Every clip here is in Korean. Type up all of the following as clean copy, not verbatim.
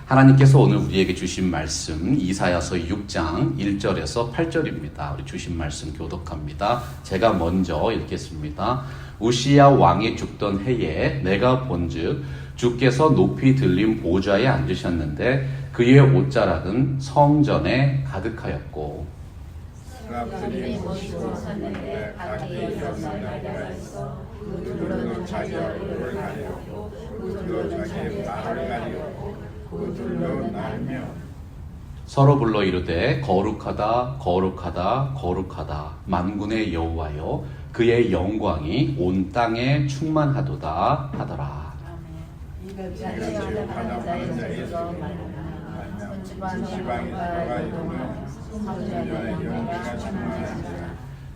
하나님께서 오늘 우리에게 주신 말씀 이사야서 6장 1절에서 8절입니다. 우리 주신 말씀 교독합니다. 제가 먼저 읽겠습니다. 우시야 왕이 죽던 해에 내가 본즉 주께서 높이 들린 보좌에 앉으셨는데 그의 옷자락은 성전에 가득하였고 사람들이 모시고 섰는데 밖에 여자가 있어 그들로 자기 얼굴을 가리었고 그들로 자기의 발을 가리었고 그들로 날며 서로 불러 이르되 거룩하다 거룩하다 거룩하다 만군의 여호와여 그의 영광이 온 땅에 충만하도다 하더라.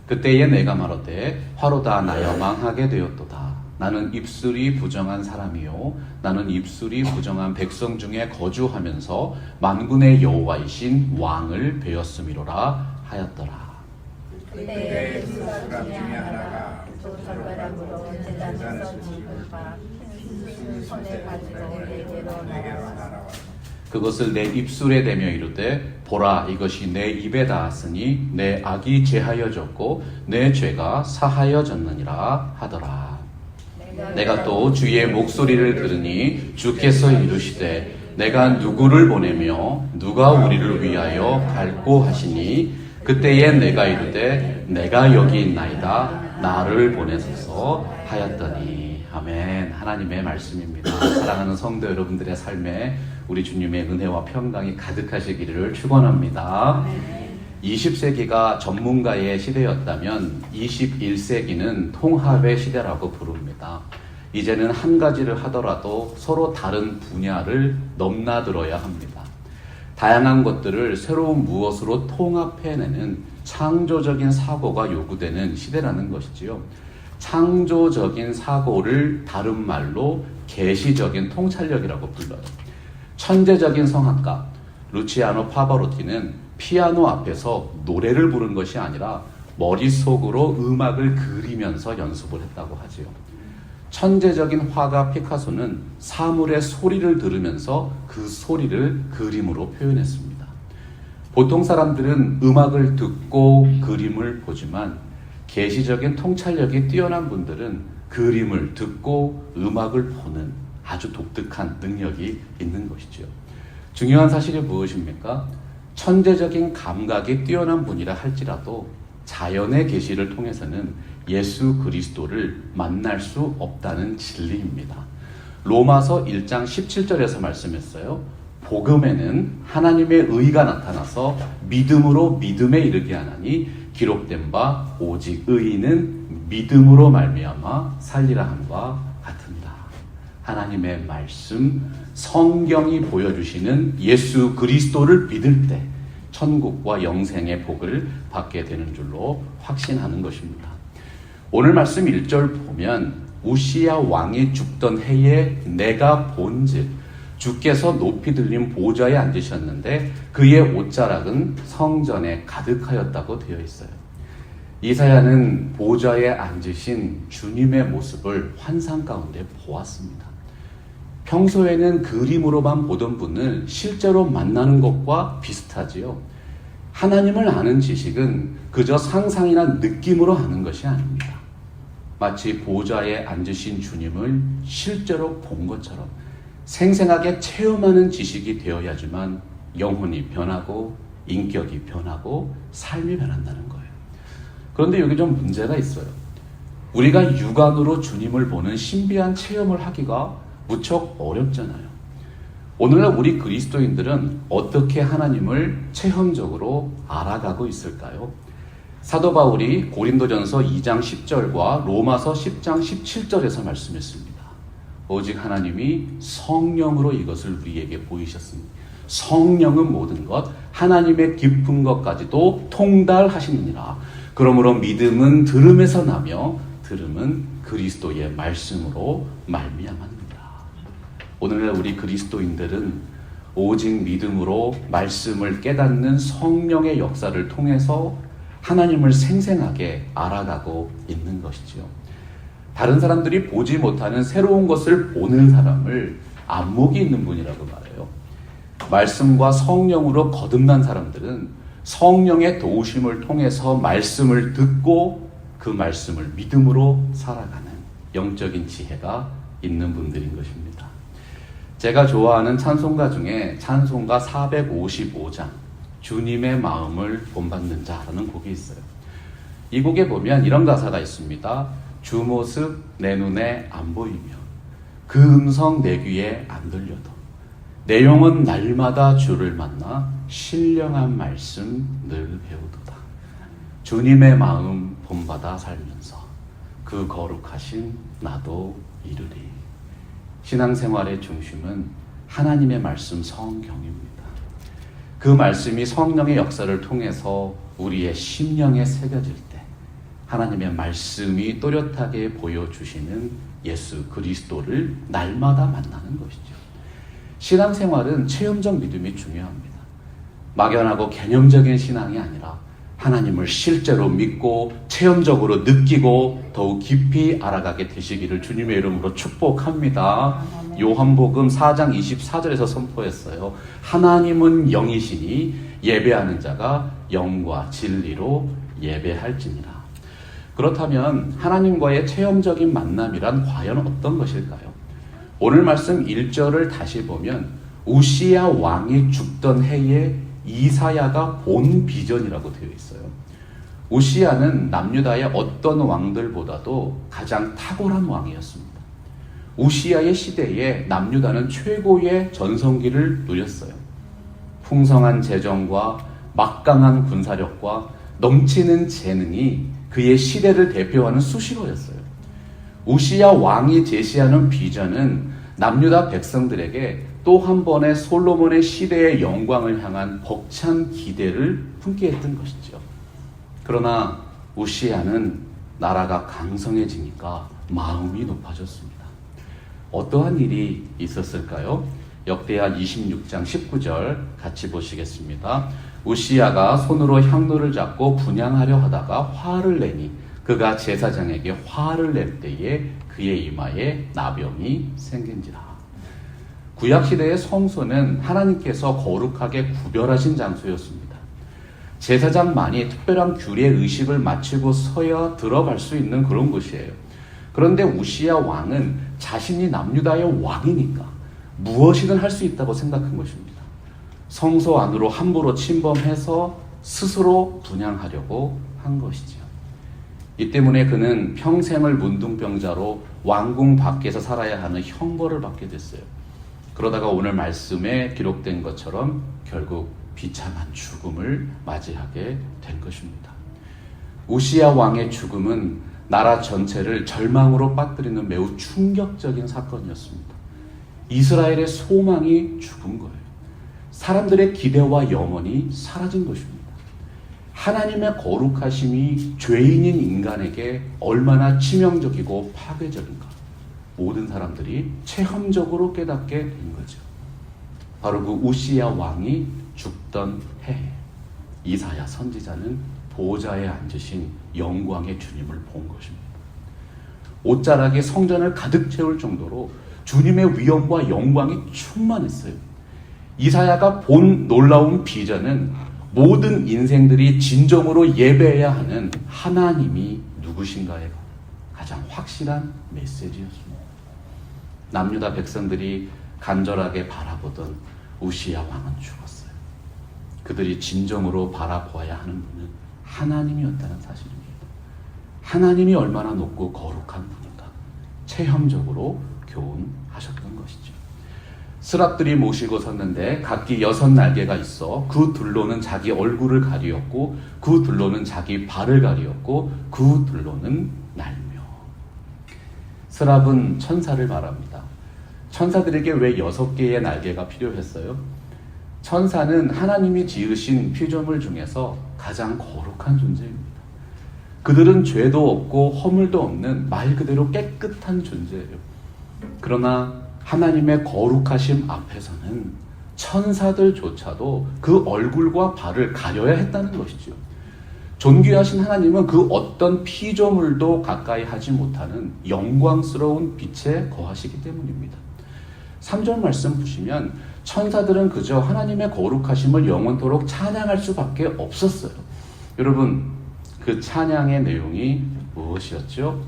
그때에 내가 말하되 화로다 나여 망하게 되었도다. 나는 입술이 부정한 사람이요 나는 입술이 부정한 백성 중에 거주하면서 만군의 여호와이신 왕을 배웠음이로라 하였더라. 그때 두 사람 중에 하나가 젓가락으로 제단에서 집을 봐 손에 가지고 내게로 날아왔다. 그것을 내 입술에 대며 이르되 보라 이것이 내 입에 닿았으니 내 악이 제하여졌고 내 죄가 사하여졌느니라 하더라. 내가 또 주의 목소리를 들으니 주께서 이르시되 내가 누구를 보내며 누가 우리를 위하여 갈고 하시니 그때에 내가 이르되 내가 여기 있나이다 나를 보내소서 하였더니. 아멘. 하나님의 말씀입니다. 사랑하는 성도 여러분들의 삶에 우리 주님의 은혜와 평강이 가득하시기를 축원합니다. 20세기가 전문가의 시대였다면 21세기는 통합의 시대라고 부릅니다. 이제는 한 가지를 하더라도 서로 다른 분야를 넘나들어야 합니다. 다양한 것들을 새로운 무엇으로 통합해내는 창조적인 사고가 요구되는 시대라는 것이지요. 창조적인 사고를 다른 말로 계시적인 통찰력이라고 불러요. 천재적인 성악가 루치아노 파바로티는 피아노 앞에서 노래를 부른 것이 아니라 머릿속으로 음악을 그리면서 연습을 했다고 하지요. 천재적인 화가 피카소는 사물의 소리를 들으면서 그 소리를 그림으로 표현했습니다. 보통 사람들은 음악을 듣고 그림을 보지만 계시적인 통찰력이 뛰어난 분들은 그림을 듣고 음악을 보는 아주 독특한 능력이 있는 것이죠. 중요한 사실이 무엇입니까? 천재적인 감각이 뛰어난 분이라 할지라도 자연의 계시를 통해서는 예수 그리스도를 만날 수 없다는 진리입니다. 로마서 1장 17절에서 말씀했어요. 복음에는 하나님의 의가 나타나서 믿음으로 믿음에 이르게 하나니 기록된 바 오직 의인은 믿음으로 말미암아 살리라 함과 같습니다. 하나님의 말씀, 성경이 보여주시는 예수 그리스도를 믿을 때 천국과 영생의 복을 받게 되는 줄로 확신하는 것입니다. 오늘 말씀 1절 보면 우시야 왕이 죽던 해에 내가 본즉 주께서 높이 들린 보좌에 앉으셨는데 그의 옷자락은 성전에 가득하였다고 되어 있어요. 이사야는 보좌에 앉으신 주님의 모습을 환상 가운데 보았습니다. 평소에는 그림으로만 보던 분을 실제로 만나는 것과 비슷하지요. 하나님을 아는 지식은 그저 상상이나 느낌으로 아는 것이 아닙니다. 마치 보좌에 앉으신 주님을 실제로 본 것처럼 생생하게 체험하는 지식이 되어야지만 영혼이 변하고 인격이 변하고 삶이 변한다는 거예요. 그런데 여기 좀 문제가 있어요. 우리가 육안으로 주님을 보는 신비한 체험을 하기가 무척 어렵잖아요. 오늘날 우리 그리스도인들은 어떻게 하나님을 체험적으로 알아가고 있을까요? 사도 바울이 고린도전서 2장 10절과 로마서 10장 17절에서 말씀했습니다. 오직 하나님이 성령으로 이것을 우리에게 보이셨습니다. 성령은 모든 것, 하나님의 깊은 것까지도 통달하시느니라. 그러므로 믿음은 들음에서 나며 들음은 그리스도의 말씀으로 말미암았느니라. 오늘날 우리 그리스도인들은 오직 믿음으로 말씀을 깨닫는 성령의 역사를 통해서 하나님을 생생하게 알아가고 있는 것이죠. 다른 사람들이 보지 못하는 새로운 것을 보는 사람을 안목이 있는 분이라고 말해요. 말씀과 성령으로 거듭난 사람들은 성령의 도우심을 통해서 말씀을 듣고 그 말씀을 믿음으로 살아가는 영적인 지혜가 있는 분들인 것입니다. 제가 좋아하는 찬송가 중에 찬송가 455장 주님의 마음을 본받는 자라는 곡이 있어요. 이 곡에 보면 이런 가사가 있습니다. 주 모습 내 눈에 안 보이며 그 음성 내 귀에 안 들려도 내 영혼 날마다 주를 만나 신령한 말씀 늘 배우도다. 주님의 마음 본받아 살면서 그 거룩하신 나도 이르리. 신앙생활의 중심은 하나님의 말씀 성경입니다. 그 말씀이 성령의 역사를 통해서 우리의 심령에 새겨질 때 하나님의 말씀이 또렷하게 보여주시는 예수 그리스도를 날마다 만나는 것이죠. 신앙생활은 체험적 믿음이 중요합니다. 막연하고 개념적인 신앙이 아니라 하나님을 실제로 믿고 체험적으로 느끼고 더욱 깊이 알아가게 되시기를 주님의 이름으로 축복합니다. 요한복음 4장 24절에서 선포했어요. 하나님은 영이시니 예배하는 자가 영과 진리로 예배할지니라. 그렇다면 하나님과의 체험적인 만남이란 과연 어떤 것일까요? 오늘 말씀 1절을 다시 보면 우시야 왕이 죽던 해에 이사야가 본 비전이라고 되어 있어요. 우시야는 남유다의 어떤 왕들보다도 가장 탁월한 왕이었습니다. 우시야의 시대에 남유다는 최고의 전성기를 누렸어요. 풍성한 재정과 막강한 군사력과 넘치는 재능이 그의 시대를 대표하는 수식어였어요. 우시야 왕이 제시하는 비전은 남유다 백성들에게 또 한 번의 솔로몬의 시대의 영광을 향한 벅찬 기대를 품게 했던 것이죠. 그러나 우시야는 나라가 강성해지니까 마음이 높아졌습니다. 어떠한 일이 있었을까요? 역대하 26장 19절 같이 보시겠습니다. 우시야가 손으로 향로를 잡고 분향하려 하다가 화를 내니 그가 제사장에게 화를 낼 때에 그의 이마에 나병이 생긴지라. 구약시대의 성소는 하나님께서 거룩하게 구별하신 장소였습니다. 제사장만이 특별한 규례 의식을 마치고 서야 들어갈 수 있는 그런 곳이에요. 그런데 우시야 왕은 자신이 남유다의 왕이니까 무엇이든 할 수 있다고 생각한 것입니다. 성소 안으로 함부로 침범해서 스스로 분향하려고 한 것이죠. 이 때문에 그는 평생을 문둥병자로 왕궁 밖에서 살아야 하는 형벌을 받게 됐어요. 그러다가 오늘 말씀에 기록된 것처럼 결국 비참한 죽음을 맞이하게 된 것입니다. 우시야 왕의 죽음은 나라 전체를 절망으로 빠뜨리는 매우 충격적인 사건이었습니다. 이스라엘의 소망이 죽은 거예요. 사람들의 기대와 영혼이 사라진 것입니다. 하나님의 거룩하심이 죄인인 인간에게 얼마나 치명적이고 파괴적인가 모든 사람들이 체험적으로 깨닫게 된 거죠. 바로 그 우시야 왕이 죽던 해에 이사야 선지자는 보좌에 앉으신 영광의 주님을 본 것입니다. 옷자락에 성전을 가득 채울 정도로 주님의 위엄과 영광이 충만했어요. 이사야가 본 놀라운 비전은 모든 인생들이 진정으로 예배해야 하는 하나님이 누구신가에 가장 확실한 메시지였습니다. 남유다 백성들이 간절하게 바라보던 우시야 왕은 죽었어요. 그들이 진정으로 바라보아야 하는 분은 하나님이었다는 사실입니다. 하나님이 얼마나 높고 거룩한 분인가 체험적으로 교훈하셨던 것이죠. 스랍들이 모시고 섰는데 각기 6날개가 있어 그 둘로는 자기 얼굴을 가리었고 그 둘로는 자기 발을 가리었고 그 둘로는 날며. 스랍은 천사를 말합니다. 천사들에게 왜 6개의 날개가 필요했어요? 천사는 하나님이 지으신 피조물 중에서 가장 거룩한 존재입니다. 그들은 죄도 없고 허물도 없는 말 그대로 깨끗한 존재예요. 그러나 하나님의 거룩하심 앞에서는 천사들조차도 그 얼굴과 발을 가려야 했다는 것이죠. 존귀하신 하나님은 그 어떤 피조물도 가까이 하지 못하는 영광스러운 빛에 거하시기 때문입니다. 3절 말씀 보시면 천사들은 그저 하나님의 거룩하심을 영원토록 찬양할 수밖에 없었어요. 여러분, 그 찬양의 내용이 무엇이었죠?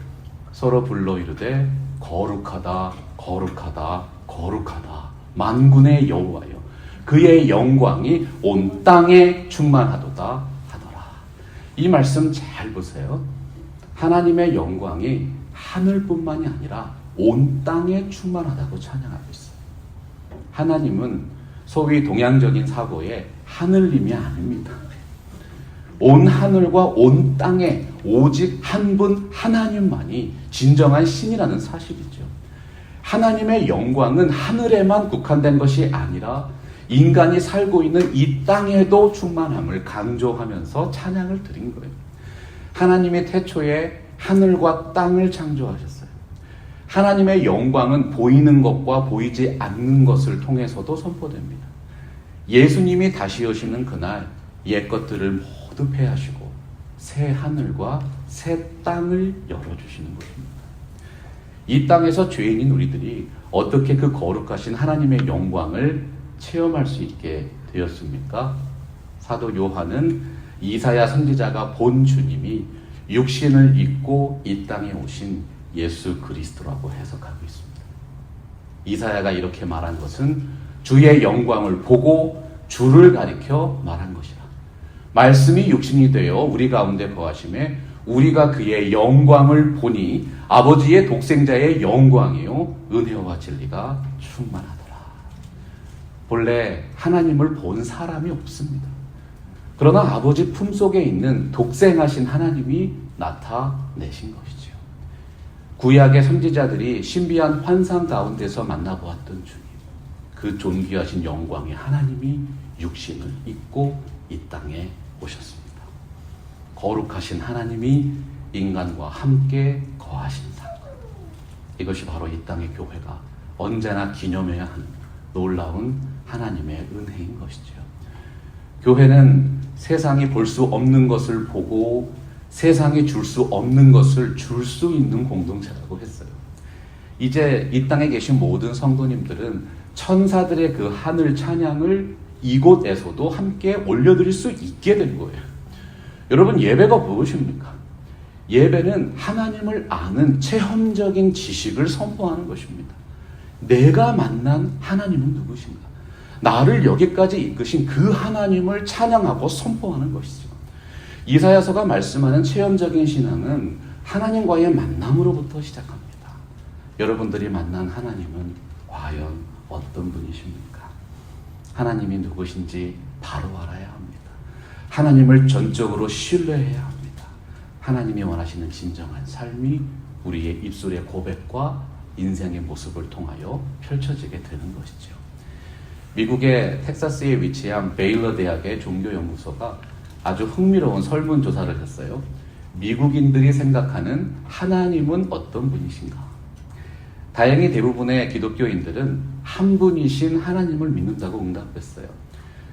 서로 불러 이르되 거룩하다 거룩하다 거룩하다 만군의 여호와여 그의 영광이 온 땅에 충만하도다 하더라. 이 말씀 잘 보세요. 하나님의 영광이 하늘뿐만이 아니라 온 땅에 충만하다고 찬양하고 있어요. 하나님은 소위 동양적인 사고의 하늘님이 아닙니다. 온 하늘과 온 땅에 오직 한 분 하나님만이 진정한 신이라는 사실이죠. 하나님의 영광은 하늘에만 국한된 것이 아니라 인간이 살고 있는 이 땅에도 충만함을 강조하면서 찬양을 드린 거예요. 하나님이 태초에 하늘과 땅을 창조하셨어요. 하나님의 영광은 보이는 것과 보이지 않는 것을 통해서도 선포됩니다. 예수님이 다시 오시는 그날 옛 것들을 모두 폐하시고 새 하늘과 새 땅을 열어주시는 것입니다. 이 땅에서 죄인인 우리들이 어떻게 그 거룩하신 하나님의 영광을 체험할 수 있게 되었습니까? 사도 요한은 이사야 선지자가 본 주님이 육신을 입고 이 땅에 오신 예수 그리스도라고 해석하고 있습니다. 이사야가 이렇게 말한 것은 주의 영광을 보고 주를 가리켜 말한 것이라. 말씀이 육신이 되어 우리 가운데 거하심에 우리가 그의 영광을 보니 아버지의 독생자의 영광이요 은혜와 진리가 충만하더라. 본래 하나님을 본 사람이 없습니다. 그러나 아버지 품속에 있는 독생하신 하나님이 나타내신 것이죠. 구약의 선지자들이 신비한 환상 가운데서 만나보았던 주님, 그 존귀하신 영광의 하나님이 육신을 입고 이 땅에 오셨습니다. 거룩하신 하나님이 인간과 함께 거하신 사건, 이것이 바로 이 땅의 교회가 언제나 기념해야 하는 놀라운 하나님의 은혜인 것이죠. 교회는 세상이 볼 수 없는 것을 보고 세상이 줄 수 없는 것을 줄 수 있는 공동체라고 했어요. 이제 이 땅에 계신 모든 성도님들은 천사들의 그 하늘 찬양을 이곳에서도 함께 올려드릴 수 있게 된 거예요. 여러분, 예배가 무엇입니까? 예배는 하나님을 아는 체험적인 지식을 선포하는 것입니다. 내가 만난 하나님은 누구신가? 나를 여기까지 이끄신 그 하나님을 찬양하고 선포하는 것이죠. 이사야서가 말씀하는 체험적인 신앙은 하나님과의 만남으로부터 시작합니다. 여러분들이 만난 하나님은 과연 어떤 분이십니까? 하나님이 누구신지 바로 알아야 합니다. 하나님을 전적으로 신뢰해야 합니다. 하나님이 원하시는 진정한 삶이 우리의 입술의 고백과 인생의 모습을 통하여 펼쳐지게 되는 것이죠. 미국의 텍사스에 위치한 베일러 대학의 종교연구소가 아주 흥미로운 설문조사를 했어요. 미국인들이 생각하는 하나님은 어떤 분이신가? 다행히 대부분의 기독교인들은 한 분이신 하나님을 믿는다고 응답했어요.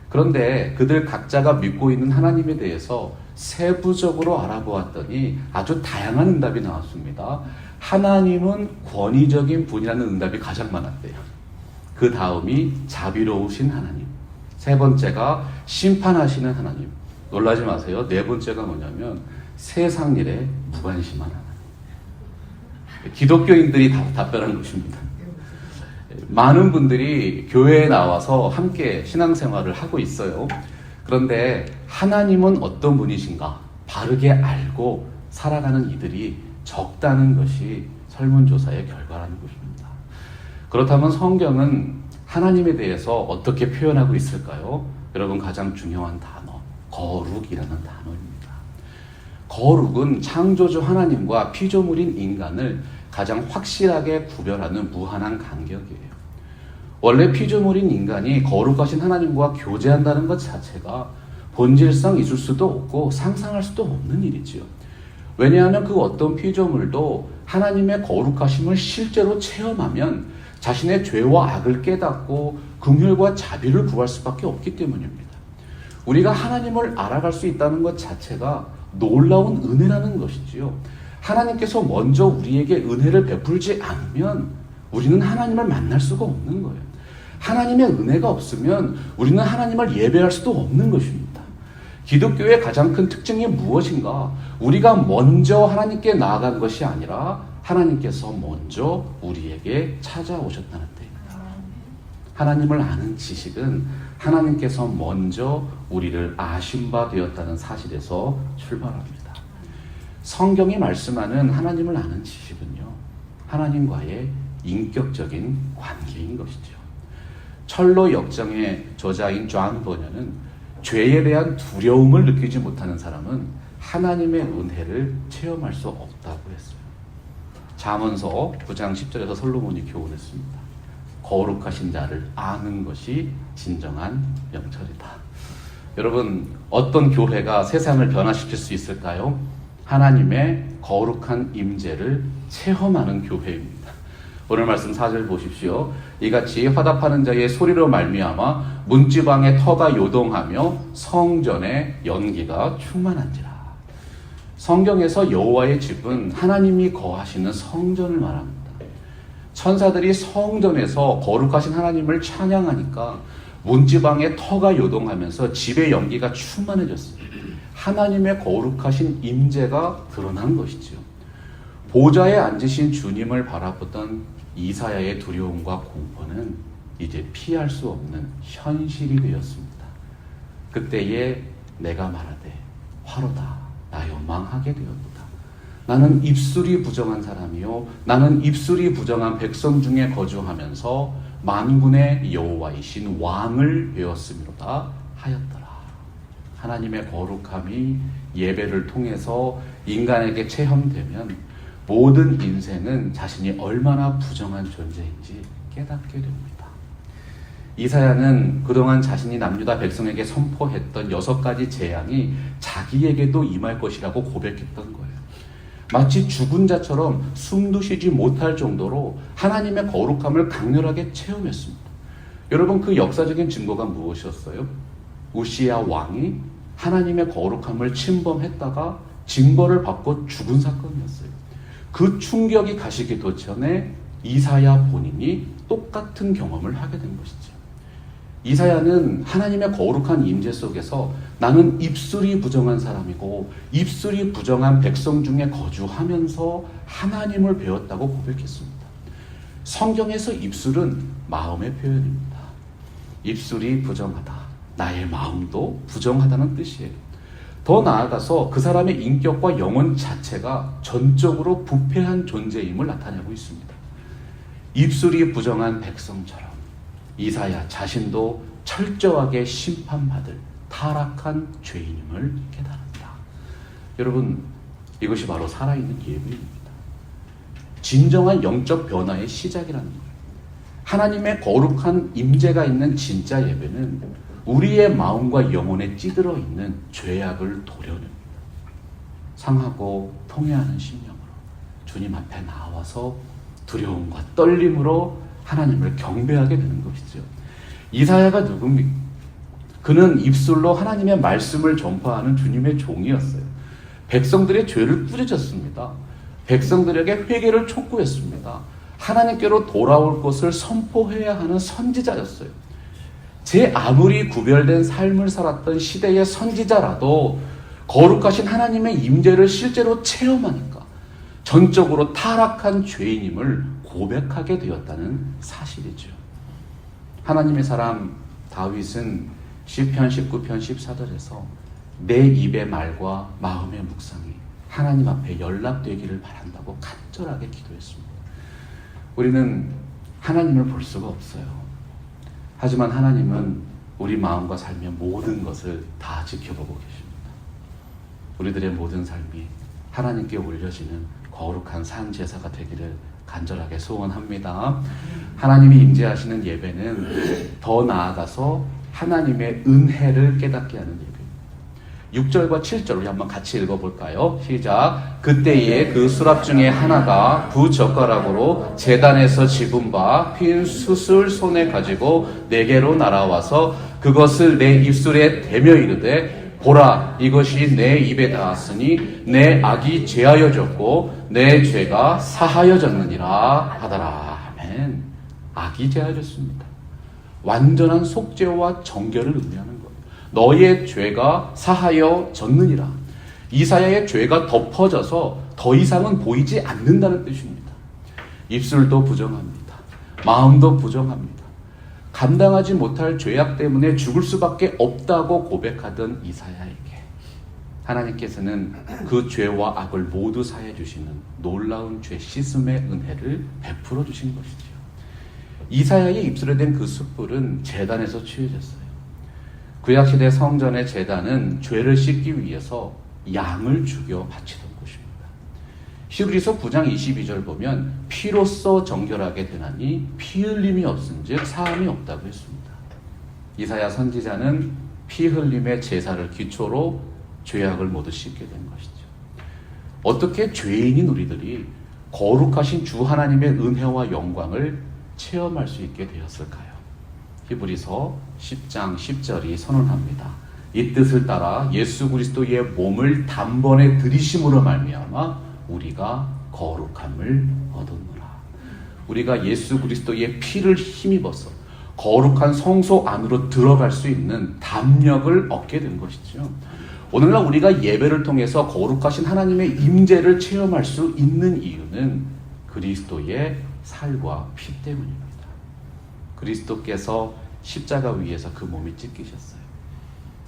그런데 그들 각자가 믿고 있는 하나님에 대해서 세부적으로 알아보았더니 아주 다양한 응답이 나왔습니다. 하나님은 권위적인 분이라는 응답이 가장 많았대요. 그 다음이 자비로우신 하나님, 세 번째가 심판하시는 하나님, 놀라지 마세요. 네 번째가 뭐냐면 세상 일에 무관심한 하나님. 기독교인들이 답변한 것입니다. 많은 분들이 교회에 나와서 함께 신앙생활을 하고 있어요. 그런데 하나님은 어떤 분이신가 바르게 알고 살아가는 이들이 적다는 것이 설문조사의 결과라는 것입니다. 그렇다면 성경은 하나님에 대해서 어떻게 표현하고 있을까요? 여러분, 가장 중요한 단어, 거룩이라는 단어입니다. 거룩은 창조주 하나님과 피조물인 인간을 가장 확실하게 구별하는 무한한 간격이에요. 원래 피조물인 인간이 거룩하신 하나님과 교제한다는 것 자체가 본질상 있을 수도 없고 상상할 수도 없는 일이지요. 왜냐하면 그 어떤 피조물도 하나님의 거룩하심을 실제로 체험하면 자신의 죄와 악을 깨닫고 긍휼과 자비를 구할 수밖에 없기 때문입니다. 우리가 하나님을 알아갈 수 있다는 것 자체가 놀라운 은혜라는 것이지요. 하나님께서 먼저 우리에게 은혜를 베풀지 않으면 우리는 하나님을 만날 수가 없는 거예요. 하나님의 은혜가 없으면 우리는 하나님을 예배할 수도 없는 것입니다. 기독교의 가장 큰 특징이 무엇인가? 우리가 먼저 하나님께 나아간 것이 아니라 하나님께서 먼저 우리에게 찾아오셨다는 데입니다. 하나님을 아는 지식은 하나님께서 먼저 우리를 아신 바 되었다는 사실에서 출발합니다. 성경이 말씀하는 하나님을 아는 지식은요, 하나님과의 인격적인 관계인 것이죠. 철로 역정의 저자인 존 버녀는 죄에 대한 두려움을 느끼지 못하는 사람은 하나님의 은혜를 체험할 수 없다고 했어요. 잠언서 9장 10절에서 솔로몬이 교훈했습니다. 거룩하신 자를 아는 것이 진정한 명철이다. 여러분, 어떤 교회가 세상을 변화시킬 수 있을까요? 하나님의 거룩한 임재를 체험하는 교회입니다. 오늘 말씀 4절 보십시오. 이같이 화답하는 자의 소리로 말미암아 문지방의 터가 요동하며 성전의 연기가 충만한지라. 성경에서 여호와의 집은 하나님이 거하시는 성전을 말합니다. 천사들이 성전에서 거룩하신 하나님을 찬양하니까 문지방의 터가 요동하면서 집의 연기가 충만해졌습니다. 하나님의 거룩하신 임재가 드러난 것이죠. 보좌에 앉으신 주님을 바라보던 이사야의 두려움과 공포는 이제 피할 수 없는 현실이 되었습니다. 그때에 내가 말하되 화로다 나여 망하게 되었다. 나는 입술이 부정한 사람이요 나는 입술이 부정한 백성 중에 거주하면서 만군의 여호와이신 왕을 배웠음이로다 하였더라. 하나님의 거룩함이 예배를 통해서 인간에게 체험되면 모든 인생은 자신이 얼마나 부정한 존재인지 깨닫게 됩니다. 이사야는 그동안 자신이 남유다 백성에게 선포했던 6가지 재앙이 자기에게도 임할 것이라고 고백했던 거예요. 마치 죽은 자처럼 숨도 쉬지 못할 정도로 하나님의 거룩함을 강렬하게 체험했습니다. 여러분, 그 역사적인 증거가 무엇이었어요? 우시야 왕이 하나님의 거룩함을 침범했다가 징벌을 받고 죽은 사건이었어요. 그 충격이 가시기도 전에 이사야 본인이 똑같은 경험을 하게 된 것이죠. 이사야는 하나님의 거룩한 임재 속에서 나는 입술이 부정한 사람이고 입술이 부정한 백성 중에 거주하면서 하나님을 배웠다고 고백했습니다. 성경에서 입술은 마음의 표현입니다. 입술이 부정하다. 나의 마음도 부정하다는 뜻이에요. 더 나아가서 그 사람의 인격과 영혼 자체가 전적으로 부패한 존재임을 나타내고 있습니다. 입술이 부정한 백성처럼 이사야 자신도 철저하게 심판받을 타락한 죄인임을 깨달았다. 여러분, 이것이 바로 살아있는 예배입니다. 진정한 영적 변화의 시작이라는 거예요. 하나님의 거룩한 임재가 있는 진짜 예배는 우리의 마음과 영혼에 찌들어 있는 죄악을 도려냅니다. 상하고 통회하는 심령으로 주님 앞에 나와서 두려움과 떨림으로 하나님을 경배하게 되는 것이죠. 이사야가 누굽니까? 그는 입술로 하나님의 말씀을 전파하는 주님의 종이었어요. 백성들의 죄를 꾸짖었습니다. 백성들에게 회개를 촉구했습니다. 하나님께로 돌아올 것을 선포해야 하는 선지자였어요. 제 아무리 구별된 삶을 살았던 시대의 선지자라도 거룩하신 하나님의 임재를 실제로 체험하니까 전적으로 타락한 죄인임을 고백하게 되었다는 사실이죠. 하나님의 사람 다윗은 시편 19편 14절에서 내 입의 말과 마음의 묵상이 하나님 앞에 연락되기를 바란다고 간절하게 기도했습니다. 우리는 하나님을 볼 수가 없어요. 하지만 하나님은 우리 마음과 삶의 모든 것을 다 지켜보고 계십니다. 우리들의 모든 삶이 하나님께 올려지는 거룩한 산 제사가 되기를 간절하게 소원합니다. 하나님이 임재하시는 예배는 더 나아가서 하나님의 은혜를 깨닫게 하는 예배입니다. 6절과 7절 우리 한번 같이 읽어볼까요? 시작. 그때에 그 수랍 중에 하나가 부젓가락으로 제단에서 집은 바 핀 숯을 손에 가지고 내게로 날아와서 그것을 내 입술에 대며 이르되 보라, 이것이 내 입에 닿았으니 내 악이 제하여졌고 내 죄가 사하여졌느니라 하더라. 아멘. 악이 제하여졌습니다. 완전한 속죄와 정결을 의미하는 거예요. 너의 죄가 사하여졌느니라. 이사야의 죄가 덮어져서 더 이상은 보이지 않는다는 뜻입니다. 입술도 부정합니다. 마음도 부정합니다. 감당하지 못할 죄악 때문에 죽을 수밖에 없다고 고백하던 이사야에게 하나님께서는 그 죄와 악을 모두 사해 주시는 놀라운 죄 씻음의 은혜를 베풀어 주신 것이죠. 이사야의 입술에 댄 그 숯불은 제단에서 취해졌어요. 구약시대 성전의 제단은 죄를 씻기 위해서 양을 죽여 바치던 곳입니다. 히브리서 9장 22절 보면 피로써 정결하게 되나니 피 흘림이 없은즉 사함이 없다고 했습니다. 이사야 선지자는 피 흘림의 제사를 기초로 죄악을 모두 씻게 된 것이죠. 어떻게 죄인인 우리들이 거룩하신 주 하나님의 은혜와 영광을 체험할 수 있게 되었을까요? 히브리서 10장 10절이 선언합니다. 이 뜻을 따라 예수 그리스도의 몸을 단번에 들이심으로 말미암아 우리가 거룩함을 얻었노라. 우리가 예수 그리스도의 피를 힘입어서 거룩한 성소 안으로 들어갈 수 있는 담력을 얻게 된 것이죠. 오늘날 우리가 예배를 통해서 거룩하신 하나님의 임재를 체험할 수 있는 이유는 그리스도의 살과 피 때문입니다. 그리스도께서 십자가 위에서 그 몸이 찢기셨어요.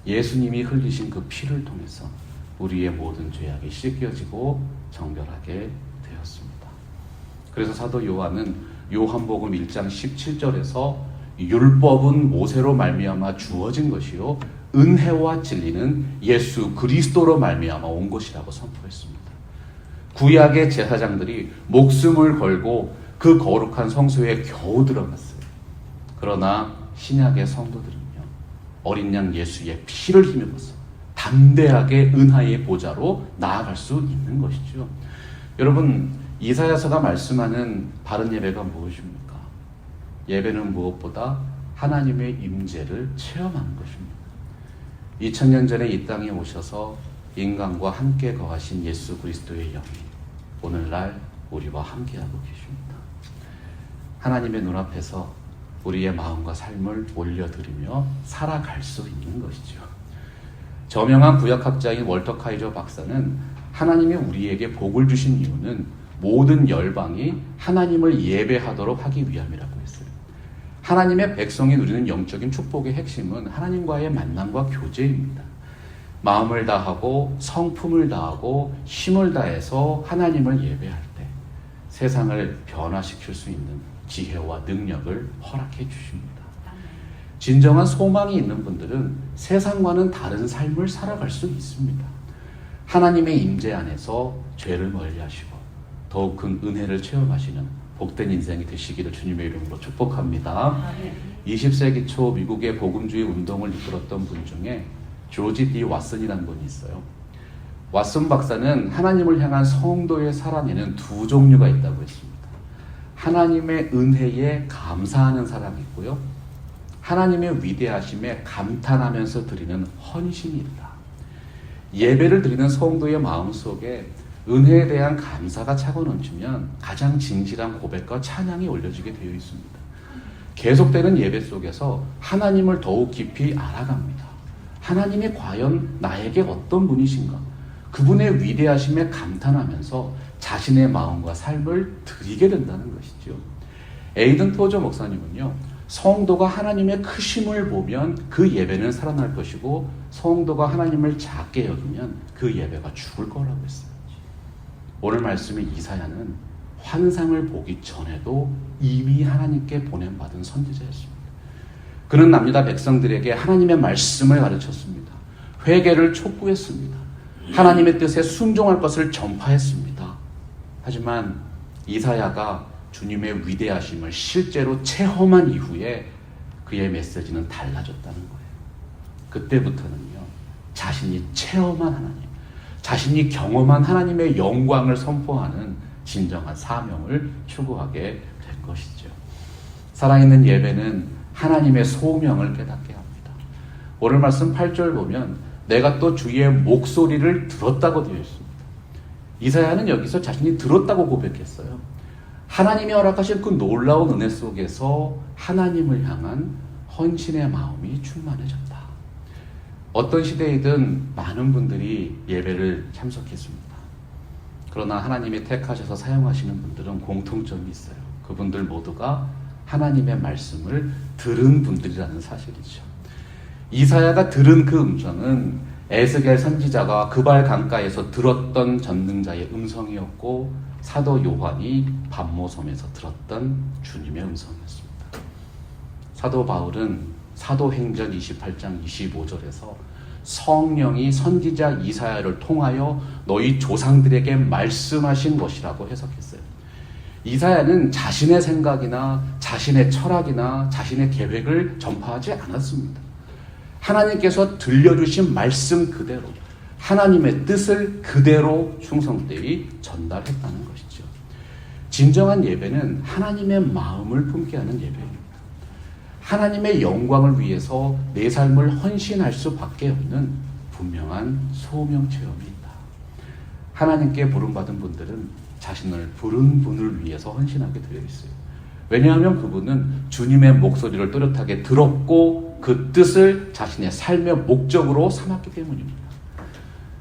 예수님이 흘리신 그 피를 통해서 우리의 모든 죄악이 씻겨지고 정결하게 되었습니다. 그래서 사도 요한은 요한복음 1장 17절에서 율법은 모세로 말미암아 주어진 것이요 은혜와 진리는 예수 그리스도로 말미암아 온 것이라고 선포했습니다. 구약의 제사장들이 목숨을 걸고 그 거룩한 성소에 겨우 들어갔어요. 그러나 신약의 성도들은요, 어린 양 예수의 피를 힘입어서 담대하게 은하의 보좌로 나아갈 수 있는 것이죠. 여러분, 이사야서가 말씀하는 바른 예배가 무엇입니까? 예배는 무엇보다 하나님의 임재를 체험하는 것입니다. 2000년 전에 이 땅에 오셔서 인간과 함께 거하신 예수 그리스도의 영이 오늘날 우리와 함께하고 계십니다. 하나님의 눈앞에서 우리의 마음과 삶을 올려드리며 살아갈 수 있는 것이죠. 저명한 구약학자인 월터 카이저 박사는 하나님이 우리에게 복을 주신 이유는 모든 열방이 하나님을 예배하도록 하기 위함이라고 했어요. 하나님의 백성이 누리는 영적인 축복의 핵심은 하나님과의 만남과 교제입니다. 마음을 다하고 성품을 다하고 힘을 다해서 하나님을 예배할 때 세상을 변화시킬 수 있는 지혜와 능력을 허락해 주십니다. 진정한 소망이 있는 분들은 세상과는 다른 삶을 살아갈 수 있습니다. 하나님의 임재 안에서 죄를 멀리하시고 더욱 큰 은혜를 체험하시는 복된 인생이 되시기를 주님의 이름으로 축복합니다. 20세기 초 미국의 복음주의 운동을 이끌었던 분 중에 조지 D. 왓슨이라는 분이 있어요. 왓슨 박사는 하나님을 향한 성도의 살아내는 두 종류가 있다고 했습니다. 하나님의 은혜에 감사하는 사람이 있고요, 하나님의 위대하심에 감탄하면서 드리는 헌신이 있다. 예배를 드리는 성도의 마음속에 은혜에 대한 감사가 차고 넘치면 가장 진실한 고백과 찬양이 올려지게 되어 있습니다. 계속되는 예배 속에서 하나님을 더욱 깊이 알아갑니다. 하나님이 과연 나에게 어떤 분이신가? 그분의 위대하심에 감탄하면서 자신의 마음과 삶을 드리게 된다는 것이죠. 에이든 토저 목사님은요, 성도가 하나님의 크심을 보면 그 예배는 살아날 것이고 성도가 하나님을 작게 여기면 그 예배가 죽을 거라고 했어요. 오늘 말씀의 이사야는 환상을 보기 전에도 이미 하나님께 보냄받은 선지자였습니다. 그는 남유다 백성들에게 하나님의 말씀을 가르쳤습니다. 회개를 촉구했습니다. 하나님의 뜻에 순종할 것을 전파했습니다. 하지만 이사야가 주님의 위대하심을 실제로 체험한 이후에 그의 메시지는 달라졌다는 거예요. 그때부터는요, 자신이 체험한 하나님, 자신이 경험한 하나님의 영광을 선포하는 진정한 사명을 추구하게 된 것이죠. 살아있는 예배는 하나님의 소명을 깨닫게 합니다. 오늘 말씀 8절 보면 내가 또 주의 목소리를 들었다고 되어 있습니다. 이사야는 여기서 자신이 들었다고 고백했어요. 하나님이 허락하신 그 놀라운 은혜 속에서 하나님을 향한 헌신의 마음이 충만해졌다. 어떤 시대이든 많은 분들이 예배를 참석했습니다. 그러나 하나님이 택하셔서 사용하시는 분들은 공통점이 있어요. 그분들 모두가 하나님의 말씀을 들은 분들이라는 사실이죠. 이사야가 들은 그 음성은 에스겔 선지자가 그발 강가에서 들었던 전능자의 음성이었고, 사도 요한이 반모섬에서 들었던 주님의 음성이었습니다. 사도 바울은 사도행전 28장 25절에서 성령이 선지자 이사야를 통하여 너희 조상들에게 말씀하신 것이라고 해석했어요. 이사야는 자신의 생각이나 자신의 철학이나 자신의 계획을 전파하지 않았습니다. 하나님께서 들려주신 말씀 그대로, 하나님의 뜻을 그대로 충성되이 전달했다는 것이죠. 진정한 예배는 하나님의 마음을 품게 하는 예배입니다. 하나님의 영광을 위해서 내 삶을 헌신할 수밖에 없는 분명한 소명 체험이 있다. 하나님께 부름받은 분들은 자신을 부른 분을 위해서 헌신하게 되어 있어요. 왜냐하면 그분은 주님의 목소리를 또렷하게 들었고 그 뜻을 자신의 삶의 목적으로 삼았기 때문입니다.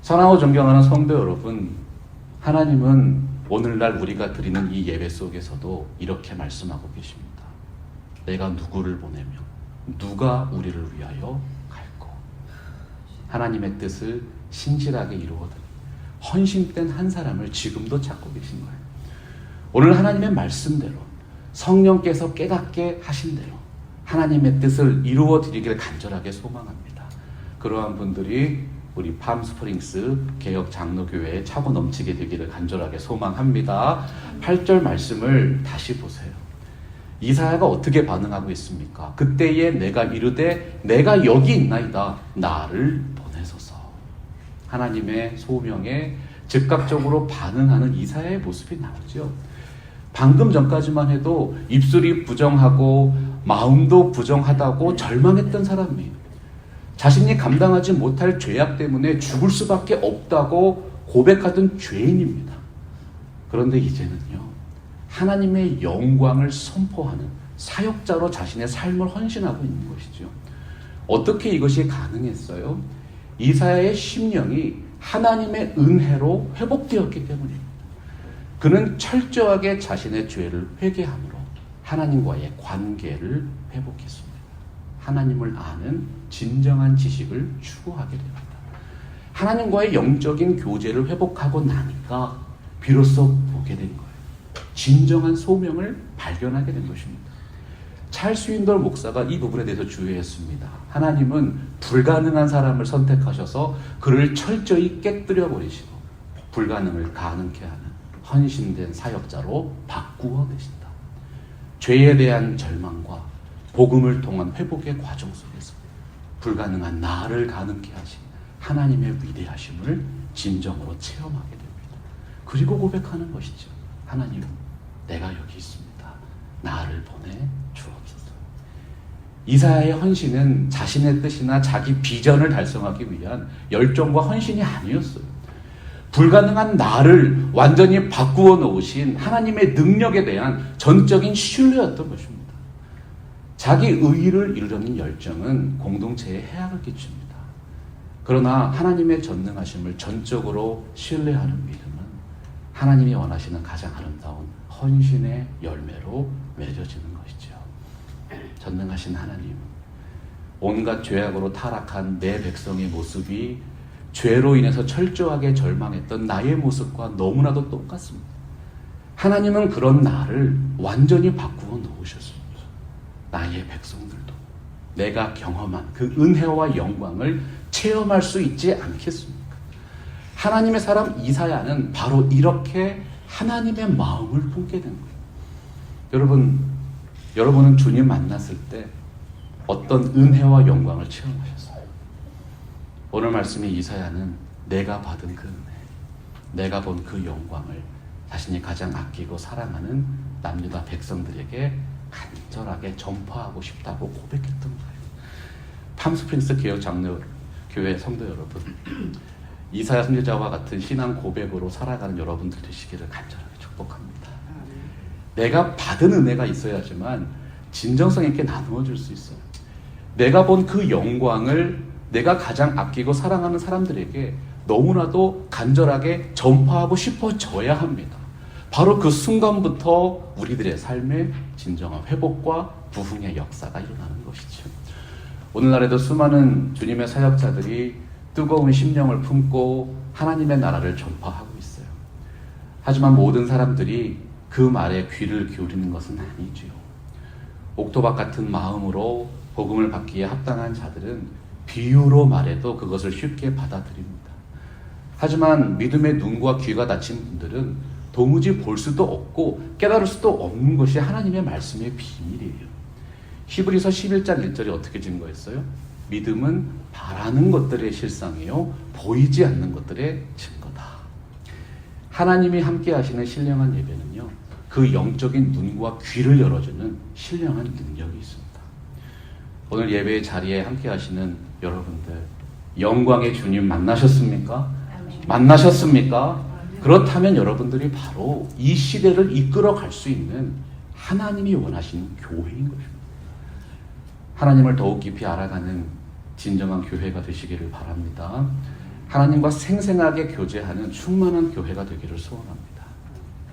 사랑하고 존경하는 성도 여러분, 하나님은 오늘날 우리가 드리는 이 예배 속에서도 이렇게 말씀하고 계십니다. 내가 누구를 보내며 누가 우리를 위하여 갈고. 하나님의 뜻을 신실하게 이루어드리 헌신된 한 사람을 지금도 찾고 계신 거예요. 오늘 하나님의 말씀대로 성령께서 깨닫게 하신 대로 하나님의 뜻을 이루어드리기를 간절하게 소망합니다. 그러한 분들이 우리 팜스프링스 개혁 장로교회에 차고 넘치게 되기를 간절하게 소망합니다. 8절 말씀을 다시 보세요. 이사야가 어떻게 반응하고 있습니까? 그때에 내가 이르되 내가 여기 있나이다. 나를 보내소서. 하나님의 소명에 즉각적으로 반응하는 이사야의 모습이 나오죠. 방금 전까지만 해도 입술이 부정하고 마음도 부정하다고 절망했던 사람이에요. 자신이 감당하지 못할 죄악 때문에 죽을 수밖에 없다고 고백하던 죄인입니다. 그런데 이제는요, 하나님의 영광을 선포하는 사역자로 자신의 삶을 헌신하고 있는 것이죠. 어떻게 이것이 가능했어요? 이사야의 심령이 하나님의 은혜로 회복되었기 때문입니다. 그는 철저하게 자신의 죄를 회개함으로 하나님과의 관계를 회복했습니다. 하나님을 아는 진정한 지식을 추구하게 됩니다. 하나님과의 영적인 교제를 회복하고 나니까 비로소 보게 된 거예요. 진정한 소명을 발견하게 된 것입니다. 찰스 윈돌 목사가 이 부분에 대해서 주의했습니다. 하나님은 불가능한 사람을 선택하셔서 그를 철저히 깨뜨려 버리시고 불가능을 가능케 하는 헌신된 사역자로 바꾸어 내신다. 죄에 대한 절망과 복음을 통한 회복의 과정 속에서 불가능한 나를 가능케 하신 하나님의 위대하심을 진정으로 체험하게 됩니다. 그리고 고백하는 것이죠. 하나님, 내가 여기 있습니다. 나를 보내 주옵소서. 이사야의 헌신은 자신의 뜻이나 자기 비전을 달성하기 위한 열정과 헌신이 아니었어요. 불가능한 나를 완전히 바꾸어 놓으신 하나님의 능력에 대한 전적인 신뢰였던 것입니다. 자기 의의를 이루려는 열정은 공동체에 해악을 끼칩니다. 그러나 하나님의 전능하심을 전적으로 신뢰하는 믿음은 하나님이 원하시는 가장 아름다운 헌신의 열매로 맺어지는 것이죠. 전능하신 하나님, 온갖 죄악으로 타락한 내 백성의 모습이 죄로 인해서 철저하게 절망했던 나의 모습과 너무나도 똑같습니다. 하나님은 그런 나를 완전히 바꾸어 놓으셨습니다. 나의 백성들도 내가 경험한 그 은혜와 영광을 체험할 수 있지 않겠습니까? 하나님의 사람 이사야는 바로 이렇게 하나님의 마음을 품게 된 거예요. 여러분은 주님 만났을 때 어떤 은혜와 영광을 체험하셨어요? 오늘 말씀의 이사야는 내가 받은 그 은혜, 내가 본 그 영광을 자신이 가장 아끼고 사랑하는 남유다 백성들에게 간절하게 전파하고 싶다고 고백했던 거예요. 팜스프링스 개혁 장로교회 성도 여러분, 이사야 선지자와 같은 신앙 고백으로 살아가는 여러분들 되시기를 간절하게 축복합니다. 내가 받은 은혜가 있어야지만 진정성 있게 나누어 줄 수 있어요. 내가 본 그 영광을 내가 가장 아끼고 사랑하는 사람들에게 너무나도 간절하게 전파하고 싶어져야 합니다. 바로 그 순간부터 우리들의 삶에 진정한 회복과 부흥의 역사가 일어나는 것이죠. 오늘날에도 수많은 주님의 사역자들이 뜨거운 심령을 품고 하나님의 나라를 전파하고 있어요. 하지만 모든 사람들이 그 말에 귀를 기울이는 것은 아니지요. 옥토박 같은 마음으로 복음을 받기에 합당한 자들은 비유로 말해도 그것을 쉽게 받아들입니다. 하지만 믿음의 눈과 귀가 닫힌 분들은 도무지 볼 수도 없고 깨달을 수도 없는 것이 하나님의 말씀의 비밀이에요. 히브리서 11장 1절이 어떻게 증거했어요? 믿음은 바라는 것들의 실상이요 보이지 않는 것들의 증거다. 하나님이 함께 하시는 신령한 예배는요, 그 영적인 눈과 귀를 열어주는 신령한 능력이 있습니다. 오늘 예배의 자리에 함께 하시는 여러분들, 영광의 주님 만나셨습니까? 만나셨습니까? 그렇다면 여러분들이 바로 이 시대를 이끌어 갈 수 있는 하나님이 원하시는 교회인 것입니다. 하나님을 더욱 깊이 알아가는 진정한 교회가 되시기를 바랍니다. 하나님과 생생하게 교제하는 충만한 교회가 되기를 소원합니다.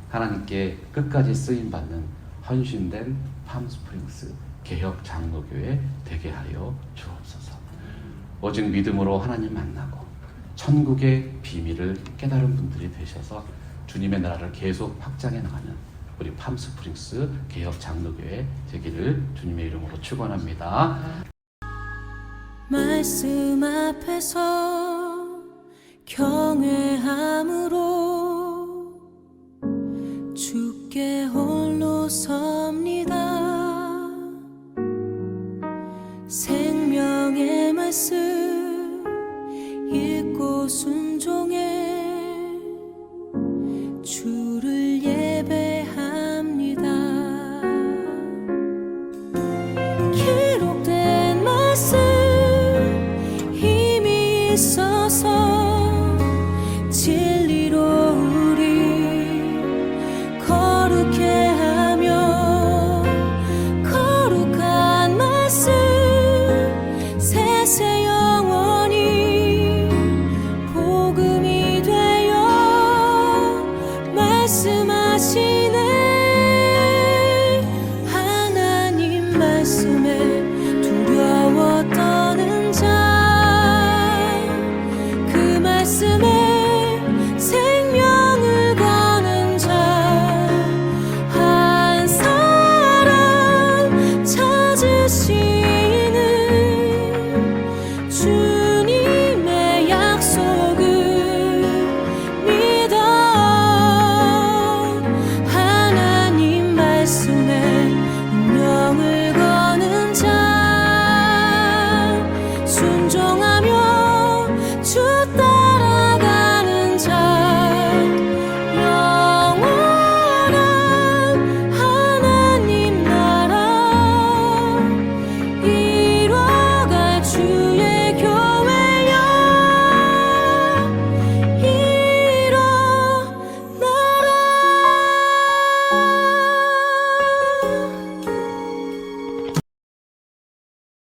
하나님께 끝까지 쓰임받는 헌신된 팜스프링스 개혁 장로교회 되게 하여 주옵소서. 오직 믿음으로 하나님 만나고 천국의 비밀을 깨달은 분들이 되셔서 주님의 나라를 계속 확장해 나가는 우리 팜스프링스 개혁 장로교회 되기를 주님의 이름으로 축원합니다. 말씀 앞에서 경외함으로 주께 홀로 섭니다. 생명의 말씀 읽고 순종해 주를 예배합니다. 기록된 말씀 힘이 있어서 진리로 우리 거룩해 하며 거룩한 말씀 세세